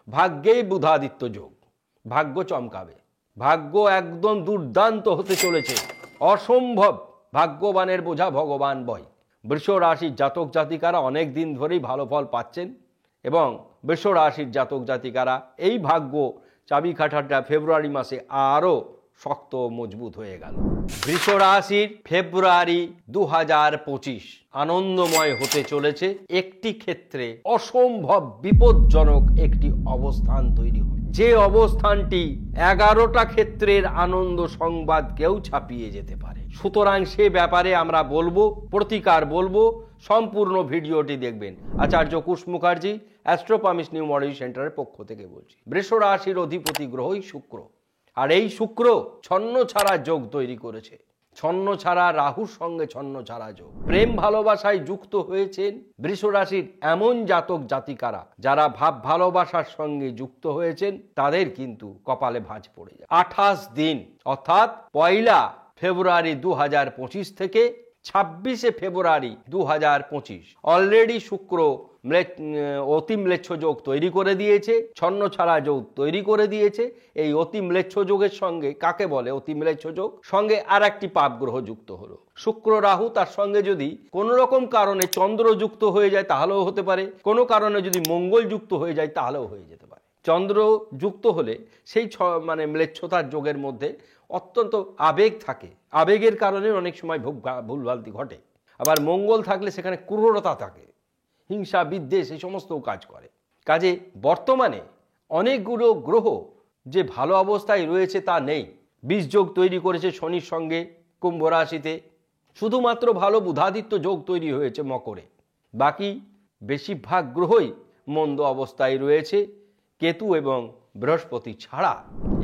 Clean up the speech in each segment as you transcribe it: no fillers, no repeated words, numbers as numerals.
ভাগ্যেই বুধাদিত্য যোগ, ভাগ্য চমকাবে, ভাগ্য একদম দুর্দান্ত হতে চলেছে, অসম্ভব। ভাগ্যবানের বোঝা ভগবান বয়। বৃষ রাশির জাতক জাতিকারা অনেক দিন ধরেই ভালো ফল পাচ্ছেন এবং বৃষ রাশির জাতক জাতিকারা এই ভাগ্য চাবিকাঠাটা ফেব্রুয়ারি মাসে আরও শক্ত মজবুত হয়ে গেল। বৃষ রাশির ফেব্রুয়ারি 2025 আনন্দময় হতে চলেছে। একটি ক্ষেত্রে অসম্ভব বিপজ্জনক একটি অবস্থান তৈরি হবে, যে অবস্থানটি 11টা ক্ষেত্রের আনন্দ সংবাদকেও ছাপিয়ে যেতে পারে। সুতরাং সে ব্যাপারে আমরা বলবো, প্রতিকার বলবো, সম্পূর্ণ ভিডিওটি দেখবেন। আচার্য কুশ মুখার্জি, অ্যাস্ট্রোপামিস নিউমারোলজি সেন্টারের পক্ষ থেকে বলছি। বৃষ রাশির অধিপতি গ্রহই শুক্র, আর এই শুক্র ছন্ন ছাড়া যোগ তৈরি করেছে। ছন্ন ছাড়া রাহুর সঙ্গে ছন্ন ছাড়া যোগ। প্রেম ভালোবাসায় যুক্ত হয়েছেন বৃষ রাশির এমন জাতক জাতিকারা যারা ভাব ভালোবাসার সঙ্গে যুক্ত হয়েছেন, তাদের কিন্তু কপালে ভাঁজ পড়ে যায়। 28 দিন অর্থাৎ 1 ফেব্রুয়ারি 2025 থেকে 26 ফেব্রুয়ারি 2025 অলরেডি শুক্র অতি ম্লেচ্ছ যোগ তৈরি করে দিয়েছে, ছন্ন ছাড়া যোগ তৈরি করে দিয়েছে। এই অতি ম্লেচ্ছ যোগের সঙ্গে, কাকে বলে অতি ম্লেচ্ছ যোগ, সঙ্গে আর একটি পাপ গ্রহ যুক্ত হলো শুক্র রাহু। তার সঙ্গে যদি কোনো রকম কারণে চন্দ্র যুক্ত হয়ে যায় তাহলেও হতে পারে, কোনো কারণে যদি মঙ্গল যুক্ত হয়ে যায় তাহলেও হয়ে যেতে পারে। চন্দ্র যুক্ত হলে সেই ম্লেচ্ছতার যোগের মধ্যে অত্যন্ত আবেগ থাকে, আবেগের কারণে অনেক সময় ভুলভ্রান্তি ঘটে। আবার মঙ্গল থাকলে সেখানে ক্রূরতা থাকে, হিংসা বিদ্বেষ এই সমস্ত কাজ করে। কাজে বর্তমানে অনেকগুলো গ্রহ যে ভালো অবস্থায় রয়েছে তা নেই। 20 যোগ তৈরি করেছে শনির সঙ্গে কুম্ভ রাশিতে, শুধুমাত্র ভালো বুধাদিত্য যোগ তৈরি হয়েছে মকরে। বাকি বেশিরভাগ গ্রহই মন্দ অবস্থায় রয়েছে, কেতু এবং বৃহস্পতি ছাড়া।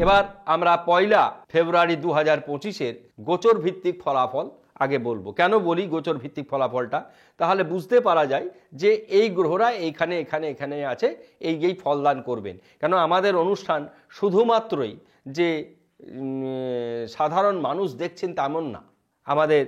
এবার আমরা 1 ফেব্রুয়ারি 2025 গোচর ভিত্তিক ফলাফল আগে বলবো। কেন বলি গোচর ভিত্তিক ফলাফলটা? তাহলে বুঝতে পারা যায় যে এই গ্রহরা এইখানে এখানে এখানে আছে, এই ফলদান করবেন। কেন আমাদের অনুষ্ঠান শুধুমাত্রই যে সাধারণ মানুষ দেখছেন তেমন না। আমাদের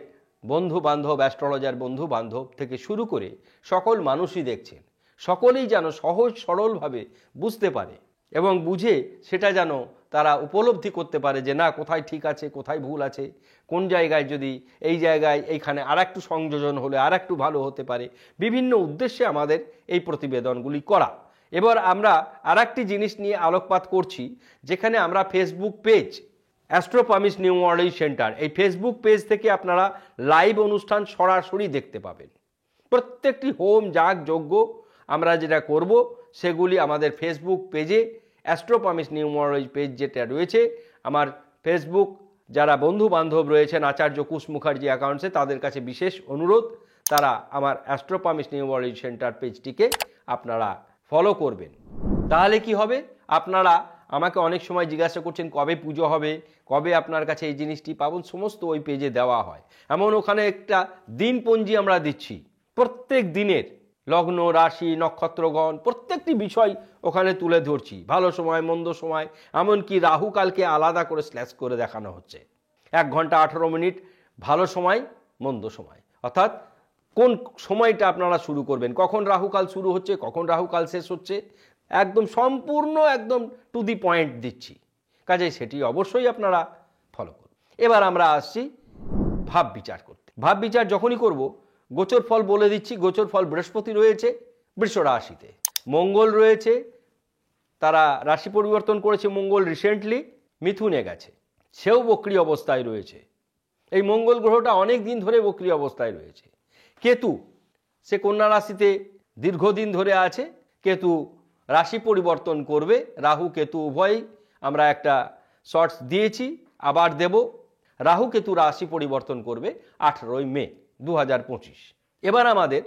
বন্ধু বান্ধব, অ্যাস্ট্রোলজার বন্ধু বান্ধব থেকে শুরু করে সকল মানুষই দেখছেন। সকলেই যেন সহজ সরলভাবে বুঝতে পারে এবং বুঝে সেটা যেন তারা উপলব্ধি করতে পারে যে না, কোথায় ঠিক আছে, কোথায় ভুল আছে, কোন জায়গায় যদি এই জায়গায় এইখানে আর একটু সংযোজন হলে আর একটু ভালো হতে পারে। বিভিন্ন উদ্দেশ্যে আমাদের এই প্রতিবেদনগুলি করা। এবার আমরা আর একটি জিনিস নিয়ে আলোকপাত করছি, যেখানে আমরা ফেসবুক পেজ অ্যাস্ট্রোপামিস নিউমারোলজি সেন্টার, এই ফেসবুক পেজ থেকে আপনারা লাইভ অনুষ্ঠান সরাসরি দেখতে পাবেন। প্রত্যেকটি হোম যাগ যজ্ঞ আমরা যেটা করব সেগুলি আমাদের ফেসবুক পেজে, অ্যাস্ট্রোপামিস নিউমারোলজি পেজ যেটা রয়েছে, আমার ফেসবুক যারা বন্ধু বান্ধব রয়েছেন আচার্য কুশ মুখার্জি অ্যাকাউন্টসে, তাদের কাছে বিশেষ অনুরোধ, তারা আমার অ্যাস্ট্রোপামিস নিউমারোলজি সেন্টার পেজটিকে আপনারা ফলো করবেন। তাহলে কি হবে, আপনারা আমাকে অনেক সময় জিজ্ঞাসা করছেন কবে পুজো হবে, কবে আপনার কাছে এই জিনিসটি পাবেন, সমস্ত ওই পেজে দেওয়া হয়। এমন ওখানে একটা দিনপঞ্জি আমরা দিচ্ছি, প্রত্যেক দিনের লগ্ন রাশি নক্ষত্রগণ প্রত্যেকটি বিষয় ওখানে তুলে ধরছি। ভালো সময়, মন্দ সময়, এমনকি রাহু কালকে আলাদা করে স্ল্যাশ করে দেখানো হচ্ছে। 1 ঘন্টা 18 মিনিট ভালো সময়, মন্দ সময়, অর্থাৎ কোন সময়টা আপনারা শুরু করবেন, কখন রাহুকাল শুরু হচ্ছে, কখন রাহুকাল শেষ হচ্ছে, একদম সম্পূর্ণ একদম টু দি পয়েন্ট দিচ্ছি। কাজেই সেটি অবশ্যই আপনারা ফলো করুন। এবার আমরা আসছি ভাব বিচার করতে। ভাব বিচার যখনই করব, গোচর ফল বলে দিচ্ছি। গোচর ফল বৃহস্পতি রয়েছে বৃষ রাশিতে, মঙ্গল রয়েছে, তারা রাশি পরিবর্তন করেছে। মঙ্গল রিসেন্টলি মিথুনে গেছে, সেও বক্রী অবস্থায় রয়েছে। এই মঙ্গল গ্রহটা অনেক দিন ধরে বক্রী অবস্থায় রয়েছে। কেতু সে কন্যা রাশিতে দীর্ঘদিন ধরে আছে, কেতু রাশি পরিবর্তন করবে। রাহু কেতু উভয়ই আমরা একটা শর্টস দিয়েছি, আবার দেব। রাহু কেতু রাশি পরিবর্তন করবে 18 মে 2025। এবার আমাদের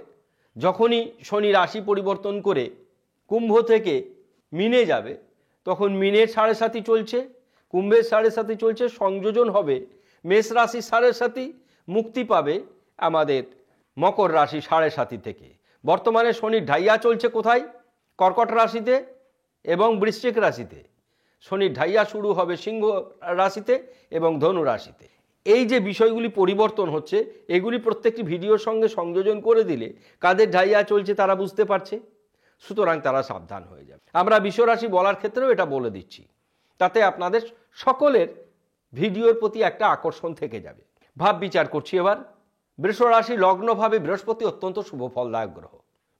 যখনই শনি রাশি পরিবর্তন করে কুম্ভ থেকে মিনে যাবে, তখন মিনের 7.5 চলছে, কুম্ভের 7.5 চলছে, সংযোজন হবে মেষ রাশি 7.5, মুক্তি পাবে আমাদের মকর রাশি 7.5 থেকে। বর্তমানে শনির ঢাইয়া চলছে কোথায়? কর্কট রাশিতে এবং বৃশ্চিক রাশিতে। শনির ঢাইয়া শুরু হবে সিংহ রাশিতে এবং ধনু রাশিতে। এই যে বিষয়গুলি পরিবর্তন হচ্ছে, এগুলি প্রত্যেকটি ভিডিওর সঙ্গে সংযোজন করে দিলে কাদের ঢাইয়া চলছে তারা বুঝতে পারছে। সুতরাং তারা সাবধান হয়ে যাবে। আমরা বিশ্বরাশি বলার ক্ষেত্রেও এটা বলে দিচ্ছি, তাতে আপনাদের সকলের ভিডিওর প্রতি একটা আকর্ষণ থেকে যাবে। ভাব বিচার করছি এবার। বৃষরাশি লগ্নভাবে বৃহস্পতি অত্যন্ত শুভ ফলদায়ক গ্রহ।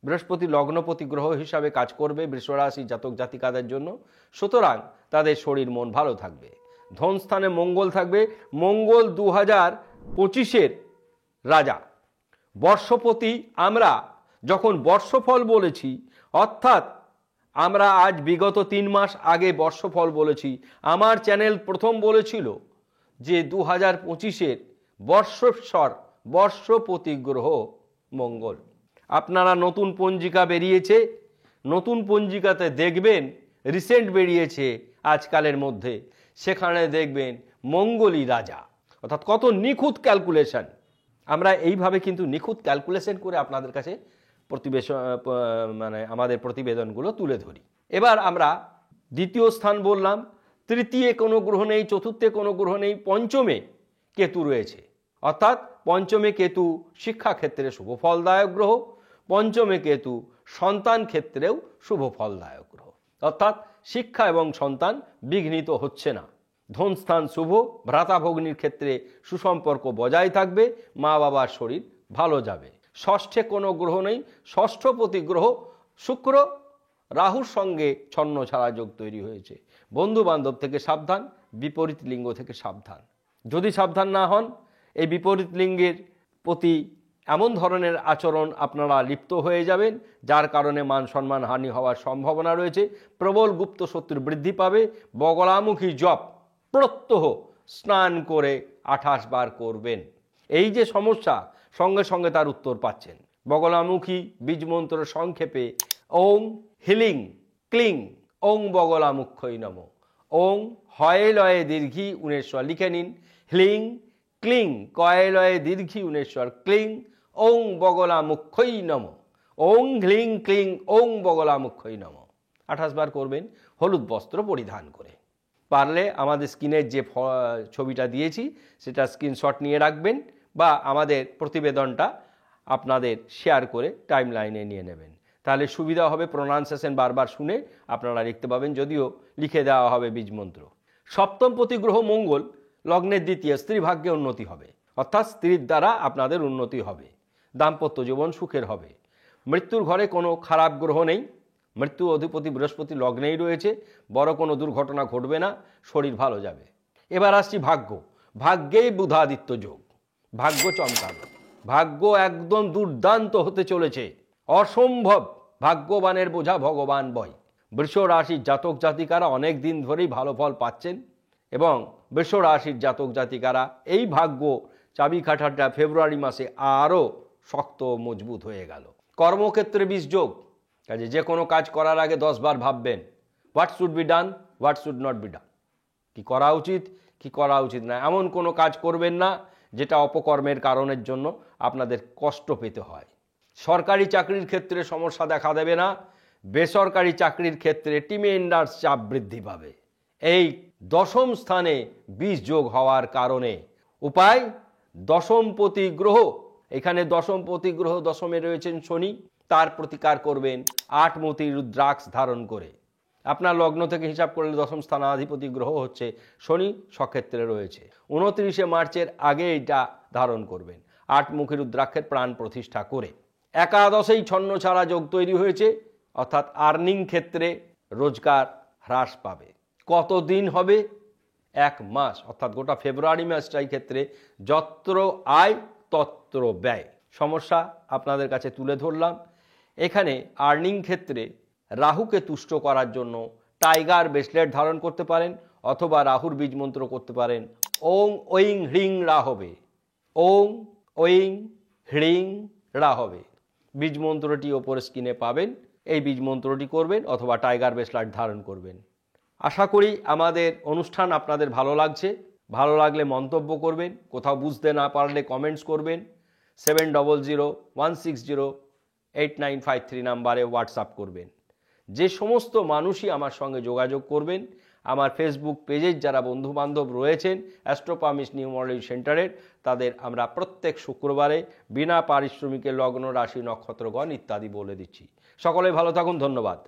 বৃহস্পতি লগ্নপতি গ্রহ হিসাবে কাজ করবে বৃষরাশি জাতক জাতিকাদের জন্য। সুতরাং তাদের শরীর মন ভালো থাকবে। ধনস্থানে মঙ্গল থাকবে। মঙ্গল 2025-এর রাজা। বর্ষপতি আমরা যখন বর্ষফল বলেছি, অর্থাৎ আমরা আজ বিগত 3 মাস আগে বর্ষফল বলেছি, আমার চ্যানেল প্রথম বলেছিল যে 2025-এর বর্ষস্বর বর্ষপতি গ্রহ মঙ্গল। আপনারা নতুন পঞ্জিকা বেরিয়েছে, নতুন পঞ্জিকাতে দেখবেন, রিসেন্ট বেরিয়েছে আজকালের মধ্যে, সেখানে দেখবেন মঙ্গলই রাজা। অর্থাৎ কত নিখুঁত ক্যালকুলেশন। আমরা এইভাবে কিন্তু নিখুঁত ক্যালকুলেশন করে আপনাদের কাছে আমাদের প্রতিবেদনগুলো তুলে ধরি। এবার আমরা দ্বিতীয় স্থান বললাম, তৃতীয় কোনো গ্রহ নেই, চতুর্থে কোনো গ্রহ নেই, পঞ্চমে কেতু রয়েছে। অর্থাৎ পঞ্চমে কেতু শিক্ষা ক্ষেত্রে শুভ ফলদায়ক গ্রহ, পঞ্চমে কেতু সন্তান ক্ষেত্রেও শুভ ফলদায়ক গ্রহ। অর্থাৎ শিক্ষা এবং সন্তান বিঘ্নিত হচ্ছে না। ধনস্থান শুভ, ভ্রাতাভগ্নির ক্ষেত্রে সুসম্পর্ক বজায় থাকবে, মা বাবার শরীর ভালো যাবে। ষষ্ঠে কোনো গ্রহ নেই, ষষ্ঠপতি গ্রহ শুক্র রাহুর সঙ্গে ছন্ন ছাড়া যোগ তৈরি হয়েছে। বন্ধু বান্ধব থেকে সাবধান, বিপরীত লিঙ্গ থেকে সাবধান। যদি সাবধান না হন, এই বিপরীত লিঙ্গের প্রতি এমন ধরনের আচরণ আপনারা লিপ্ত হয়ে যাবেন, যার কারণে মান সম্মান হানি হওয়ার সম্ভাবনা রয়েছে। প্রবল গুপ্ত শত্রু বৃদ্ধি পাবে। বগলামুখী জপ প্রত্যহ স্নান করে 28 বার করবেন। এই যে সমস্যা, সঙ্গে সঙ্গে তার উত্তর পাচ্ছেন। বগলামুখী বীজমন্ত্র সংক্ষেপে ওং হিলিং ক্লিং ওং বগলামুখ্যই নম। ওং হয়ে লয়ে দীর্ঘি উনেশ্বর লিখে নিন। হ্লিং ক্লিং কয়ে লয়ে দীর্ঘি উনেশ্বর ক্লিং ওং বগলামুখ্যই নম। ওং হ্লিং ক্লিং ওং বগলামুখ্যই নম। 28 বার করবেন হলুদ বস্ত্র পরিধান করে। পারলে আমাদের স্ক্রিনের যে ছবিটা দিয়েছি সেটা স্ক্রিনশট নিয়ে রাখবেন, বা আমাদের প্রতিবেদনটা আপনাদের শেয়ার করে টাইম লাইনে নিয়ে নেবেন। তাহলে সুবিধা হবে, প্রোনাউন্সিয়েশন বারবার শুনে আপনারা লিখতে পাবেন, যদিও লিখে দেওয়া হবে বীজমন্ত্র। সপ্তমপতি গ্রহ মঙ্গল লগ্নের দ্বিতীয়, স্ত্রী ভাগ্যে উন্নতি হবে। অর্থাৎ স্ত্রীর দ্বারা আপনাদের উন্নতি হবে, দাম্পত্য জীবন সুখের হবে। মৃত্যুর ঘরে কোনো খারাপ গ্রহ নেই, মৃত্যু অধিপতি বৃহস্পতি লগ্নেই রয়েছে, বড় কোনো দুর্ঘটনা ঘটবে না, শরীর ভালো যাবে। এবার আসছি ভাগ্য। ভাগ্যেই বুধাদিত্য যোগ, ভাগ্য চমকাবে। ভাগ্য একদম দুর্দান্ত হতে চলেছে, অসম্ভব। ভাগ্যবানের বোঝা ভগবান বয়। বৃষ রাশির জাতক জাতিকারা অনেক দিন ধরেই ভালো ফল পাচ্ছেন, এবং বৃষ রাশির জাতক জাতিকারা এই ভাগ্য চাবিকাঠাটা ফেব্রুয়ারি মাসে আরও শক্ত মজবুত হয়ে গেল। কর্মক্ষেত্রে 20 যোগ, কাজে যে কোনো কাজ করার আগে 10 বার ভাববেন, what should be done, what should not be done. কি করা উচিত, কি করা উচিত না, এমন কোনো কাজ করবেন না যেটা অপকর্মের কারণের জন্য আপনাদের কষ্ট পেতে হয়। সরকারি চাকরির ক্ষেত্রে সমস্যা দেখা দেবে না, বেসরকারি চাকরির ক্ষেত্রে টিমেন্ডার্স চাপ বৃদ্ধি পাবে। এই দশম স্থানে 20 যোগ হওয়ার কারণে উপায়, দশমপতি গ্রহ, এখানে দশমপতি গ্রহ দশমে রয়েছেন শনি, তার প্রতিকার করবেন 8 মতি রুদ্রাক্ষ ধারণ করে। আপনার লগ্ন থেকে হিসাব করলে দশম স্থানাধিপতি গ্রহ হচ্ছে শনি, সক্ষেত্রে রয়েছে। 29শে মার্চের আগে এটা ধারণ করবেন 8 মুখী রুদ্রাক্ষের প্রাণ প্রতিষ্ঠা করে। একাদশেই ছন্ন ছাড়া যোগ তৈরি হয়েছে, অর্থাৎ আর্নিং ক্ষেত্রে রোজগার হ্রাস পাবে। কতদিন হবে? 1 মাস, অর্থাৎ গোটা ফেব্রুয়ারি মাসটাই ক্ষেত্রে যত্র আয় তত্র ব্যয়। সমস্যা আপনাদের কাছে তুলে ধরলাম। এখানে আর্নিং ক্ষেত্রে রাহুকে তুষ্ট করার জন্য টাইগার ব্রেসলেট ধারণ করতে পারেন, অথবা রাহুর বীজ মন্ত্র করতে পারেন। ওং ঐং হ্রিং রা হবে, ওং ঐং হ্রিং রা হবে। বীজ মন্ত্রটি ওপর স্ক্রিনে পাবেন, এই বীজ মন্ত্রটি করবেন অথবা টাইগার ব্রেসলেট ধারণ করবেন। আশা করি আমাদের অনুষ্ঠান আপনাদের ভালো লাগছে। ভালো লাগলে মন্তব্য করবেন, কোথাও বুঝতে না পারলে কমেন্টস করবেন। 7001608953 নাম্বারে হোয়াটসঅ্যাপ করবেন। যে সমস্ত মানুষই আমার সঙ্গে যোগাযোগ করবেন, আমার ফেসবুক পেজের যারা বন্ধুবান্ধব রয়েছেন অ্যাস্ট্রোপামিস নিউমোলজি সেন্টারের, তাদের আমরা প্রত্যেক শুক্রবারে বিনা পারিশ্রমিকে লগ্ন, রাশি, নক্ষত্রগণ ইত্যাদি বলে দিচ্ছি। সকলে ভালো থাকুন, ধন্যবাদ।